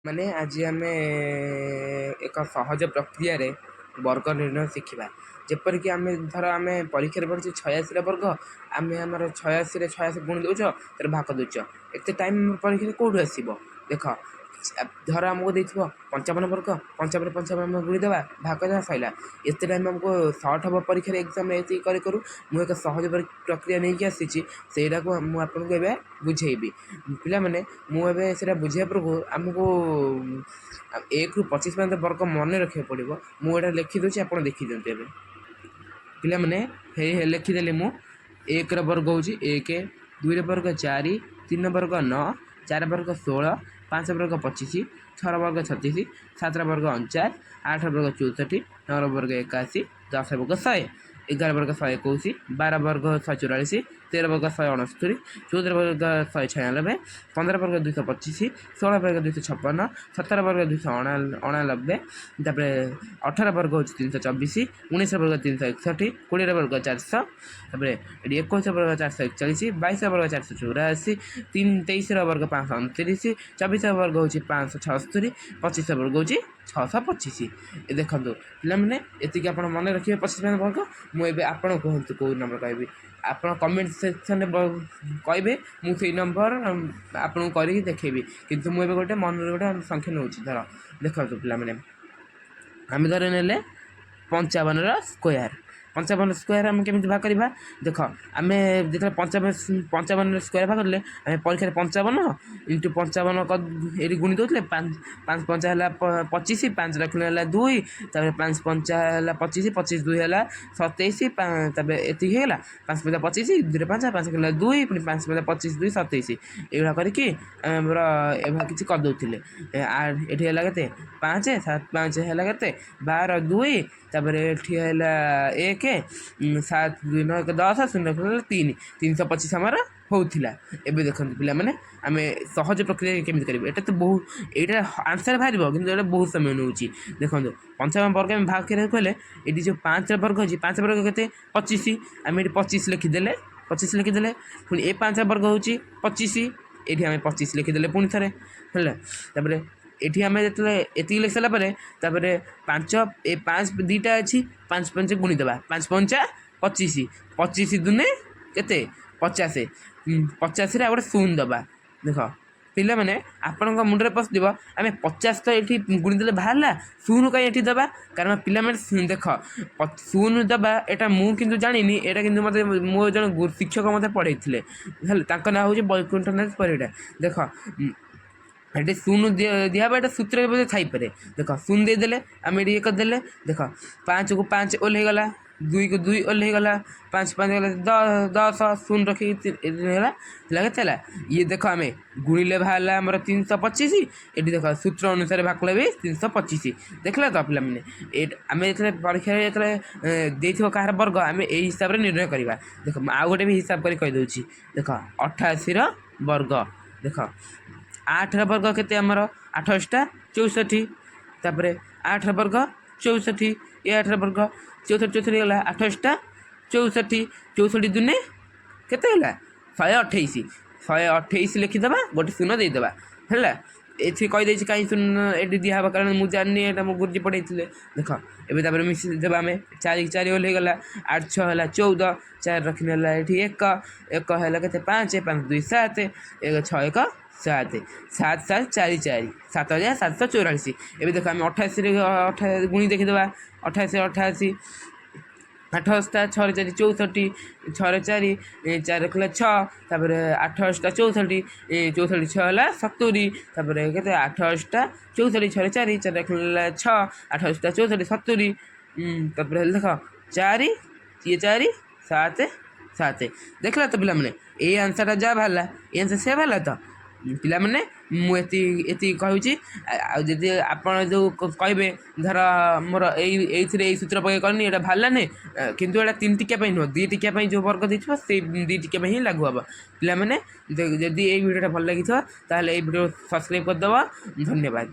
ମାନେ ଆଜି ଆମେ ଏକ ସହଜ ପ୍ରକ୍ରିୟାରେ ବର୍ଗ ନିର୍ଣ୍ଣୟ ଶିଖିବା। ଯେପରିକି ଆମେ ପରୀକ୍ଷାରେ ପଢ଼ିଛୁ 86ର ବର୍ଗ, ଆମେ ଆମର 86ରେ 86 ଗୁଣି ଦେଉଛ, ତାର ଭାଗ ଦେଉଛ। ଏତେ ଟାଇମ୍ ପରୀକ୍ଷାରେ କେଉଁଠୁ ଆସିବ? ଦେଖ, ଧର ଆମକୁ ଦେଇଥିବ 55 ବର୍ଗ, 55 ଆମେ ଗୁଣିଦେବା, ଭାଗ ଦେବା, ସରିଲା। ଏତେ ଟାଇମ୍ ଆମକୁ ସର୍ଟ ହେବ ପରୀକ୍ଷାରେ, ଏକ୍ଜାମ୍ରେ ଏତିକି କରୁ। ମୁଁ ଏକ ସହଜ ପ୍ରକ୍ରିୟା ନେଇକି ଆସିଛି, ସେଇଟାକୁ ମୁଁ ଆପଣଙ୍କୁ ଏବେ ବୁଝେଇବି। ପିଲାମାନେ, ମୁଁ ଏବେ ସେଇଟା ବୁଝେଇବା ପୂର୍ବରୁ ଆମକୁ 1ରୁ 25 ପର୍ଯ୍ୟନ୍ତ ବର୍ଗ ମନେ ରଖିବାକୁ ପଡ଼ିବ। ମୁଁ ଏଇଟା ଲେଖିଦେଉଛି, ଆପଣ ଦେଖିଦିଅନ୍ତୁ। ଏବେ ପିଲାମାନେ ଲେଖିଦେଲି ମୁଁ। 1ର ବର୍ଗ ହେଉଛି 1, 2ର ବର୍ଗ 4, 3ର ବର୍ଗ 9, 4ର ବର୍ଗ 16, 5ର ବର୍ଗ 25, 6ର ବର୍ଗ 36, 7ର ବର୍ଗ 49, 8ର ବର୍ଗ 64, 9ର ବର୍ଗ 81, 10ର ବର୍ଗ 100, 11ର ବର୍ଗ 121, 12ର ବର୍ଗ 144, 13ର ବର୍ଗ 169, 14ର ବର୍ଗ 196, 15ର ବର୍ଗ 225, 16ର ବର୍ଗ 256, 17ର ବର୍ଗ 299, ତାପରେ 18ର ବର୍ଗ ହେଉଛି 324, 19ର ବର୍ଗ 361, 20ର ବର୍ଗ 400, ତାପରେ ଏଠି 21ର ବର୍ଗ 441, 22ର ବର୍ଗ 484, 23ର ବର୍ଗ 529, 24ର ବର୍ଗ ହେଉଛି 576, 25ର ବର୍ଗ ହେଉଛି 625। ଦେଖନ୍ତୁ ପିଲାମାନେ, ଏତିକି ଆପଣ ମନେ ରଖିବେ 25 ବର୍ଗ। ମୁଁ ଏବେ ଆପଣ କୁହନ୍ତୁ କେଉଁ ନମ୍ବର କହିବି। ଆପଣ କମେଣ୍ଟ ସେକ୍ସନ୍ରେ କହିବେ, ମୁଁ ସେଇ ନମ୍ବର ଆପଣଙ୍କୁ କରିକି ଦେଖେଇବି। କିନ୍ତୁ ମୁଁ ଏବେ ମନରେ ଗୋଟେ ସଂଖ୍ୟା ନେଉଛି। ଧର ଦେଖନ୍ତୁ ପିଲାମାନେ, ଆମେ ଧର ନେଲେ 55ର ସ୍କୋୟାର। 55ର ସ୍କୋୟାର ଆମେ କେମିତି ଭାଗ କରିବା? ଦେଖ, ଆମେ ଯେତେବେଳେ 55ର ସ୍କୋୟାର ଭାଗ କଲେ, ଆମେ ପରୀକ୍ଷାରେ 55 ଇଣ୍ଟୁ 55 ଏଠି ଗୁଣି ଦେଉଥିଲେ। 5 5 ହେଲା 25, 5 ରଖିଲେ ହେଲା 2, ତାପରେ 5 5 ହେଲା 25, 25 2 ହେଲା 27, ତାପରେ ଏତିକି ହେଇଗଲା। 5 5 25, 2ରେ 5, 5 ହେଲା 2, ପୁଣି 5 5 25 2 27। ଏଇଭଳିଆ କରିକି ଆମର ଏଭଳିଆ କିଛି କରିଦେଉଥିଲେ। ଏଠି ହେଲା କେତେ? 5, 7 5 ହେଲା କେତେ? 12, 2, ତାପରେ ଏଠି ହେଲା 1, 7 2 9 10, 0 ହେଲା 3, 325 ଆମର ହେଉଥିଲା। ଏବେ ଦେଖନ୍ତୁ ପିଲାମାନେ, ଆମେ ସହଜ ପ୍ରକ୍ରିୟା କେମିତି କରିବେ? ଏଇଟା ଆନ୍ସର୍ ବାହାରିବ, କିନ୍ତୁ ଏଇଟା ବହୁତ ସମୟ ନେଉଛି। ଦେଖନ୍ତୁ, 55 ବର୍ଗ ଆମେ ଭାଗ କରିବାକୁ ହେଲେ, ଏଠି ଯେଉଁ 5ର ବର୍ଗ ଅଛି, 5 ବର୍ଗ କେତେ? 25। ଆମେ ଏଠି 25 ଲେଖିଦେଲେ, 25 ଲେଖିଦେଲେ। ପୁଣି 5ର ବର୍ଗ ହେଉଛି 25, ଏଠି ଆମେ 25 ଲେଖିଦେଲେ ପୁଣି ଥରେ, ହେଲା। ତାପରେ ଏଠି ଆମେ ଯେତେବେଳେ ଏତିକି ଲେଖି ସାରିଲା ପରେ, ତାପରେ 5 ଦୁଇଟା ଅଛି, 5 5 ଗୁଣି ଦେବା। 5 5 25, 25 ଦୁନେ କେତେ? 50, 50ରେ ଆଉ ଗୋଟେ 0 ଦେବା। ଦେଖ ପିଲାମାନେ, ଆପଣଙ୍କ ମୁଣ୍ଡରେ ପଶିଯିବ, ଆମେ 50 ତ ଏଠି ଗୁଣି ଦେଲେ ବାହାରିଲା, 0 କାହିଁ ଏଠି ଦେବା? କାରଣ ପିଲାମାନେ ଦେଖ, 0 ଦେବା ଏଇଟା ମୁଁ କିନ୍ତୁ ଜାଣିନି, ଏଇଟା କିନ୍ତୁ ମୋତେ ମୋ ଜଣେ ଶିକ୍ଷକ ମୋତେ ପଢ଼େଇଥିଲେ, ହେଲା। ତାଙ୍କ ନାଁ ହେଉଛି ବୈକୁଣ୍ଠନାଥ ପରିଡ଼ା। ଦେଖ, ଏଠି 0 ଦିଆହେବ, ଏଇଟା ସୂତ୍ରରେ ବୋଧେ ଥାଇପାରେ। ଦେଖ, 0 ଦେଇଦେଲେ, ଆମେ ଏଠି 1 ଦେଲେ। ଦେଖ, 5କୁ 5 ଓହ୍ଲେଇଗଲା, 2କୁ 2 ଓହ୍ଲେଇଗଲା, 5 5 ଗଲା 10, 0 ରଖିକି ହେଲା କେତେ ହେଲା? ଇଏ ଦେଖ, ଆମେ ଗୁଣିଲେ ବାହାରିଲା ଆମର 325। ଏଠି ଦେଖ, ସୂତ୍ର ଅନୁସାରେ ଭାଗ କଲେ ବି 325। ଦେଖିଲା ତ ପିଲାମାନେ, ଆମେ ଯେତେବେଳେ ପରୀକ୍ଷାରେ ଦେଇଥିବ କାହାର ବର୍ଗ, ଆମେ ଏଇ ହିସାବରେ ନିର୍ଣ୍ଣୟ କରିବା। ଦେଖ, ଆଉ ଗୋଟେ ବି ହିସାବ କରି କହିଦେଉଛି। ଦେଖ, 88ର ବର୍ଗ। ଦେଖ, 8ର ବର୍ଗ କେତେ ଆମର? 28ଟା 64, ତାପରେ 8ର ବର୍ଗ 64, 8ର ବର୍ଗ 64 64 ହେଇଗଲା, 28ଟା 64, 64 ଦୁନେ କେତେ ହେଲା? 128, 128 ଲେଖିଦେବା, ଗୋଟେ 0 ଦେଇଦେବା, ହେଲା। ଏଠି କହିଦେଇଛି କାହିଁ 0 ଏଠି ଦିଆହେବ, କାରଣ ମୁଁ ଜାଣିନି, ଏଇଟା ମୋ ଗୁରୁଜୀ ପଢ଼େଇଥିଲେ। ଦେଖ, ଏବେ ତାପରେ ମିଶି ଦେବା ଆମେ। 4 4 ଓହ୍ଲେଇଗଲା, 8 6 ହେଲା 14, 4 ରଖିନେଲା ଏଠି 1 ହେଲା କେତେ? 5 5 2 7, 6 1 7, 7 7 4 4, 7744। ଏବେ ଦେଖ, ଆମେ 88ରେ ଗୁଣି ଦେଖିଦେବା। 88 88, 8ଟା 6 4 64, 6 4 4 ରଖିଲା 6, ତାପରେ 8ଟା 64, 64 6 ହେଲା 70, ତାପରେ କେତେ? 8ଟା 64, 6 4 4 ରଖିଲା 6, 8ଟା 64 70, ତାପରେ ହେଲେ ଦେଖ 4 4 7 7। ଦେଖିଲା ତ ପିଲାମାନେ, ଏଇ ଆନ୍ସର୍ଟା ଯାହା ବାହାରିଲା, ଏଇ ଆନ୍ସର୍ ସେୟା ବାହାରିଲା ତ ପିଲାମାନେ। ମୁଁ ଏତିକି କହୁଛି। ଆଉ ଯଦି ଆପଣ ଯେଉଁ କହିବେ, ଧର ମୋର ଏଇଥିରେ ଏଇ ସୂତ୍ର ପକାଇ କରିନି, ଏଇଟା ବାହାରିଲାନି, କିନ୍ତୁ ଏଇଟା 3 ଟିକିଆ ପାଇଁ ନୁହଁ, 2 ଟିକିଆ ପାଇଁ ଯେଉଁ ବର୍ଗ ଦେଇଥିବ, ସେଇ 2 ଟିକିଆ ପାଇଁ ହିଁ ଲାଗୁ ହେବ। ପିଲାମାନେ, ଯଦି ଏଇ ଭିଡ଼ିଓଟା ଭଲ ଲାଗିଥିବ, ତାହେଲେ ଏଇ ଭିଡ଼ିଓ ସବସ୍କ୍ରାଇବ୍ କରିଦେବ। ଧନ୍ୟବାଦ।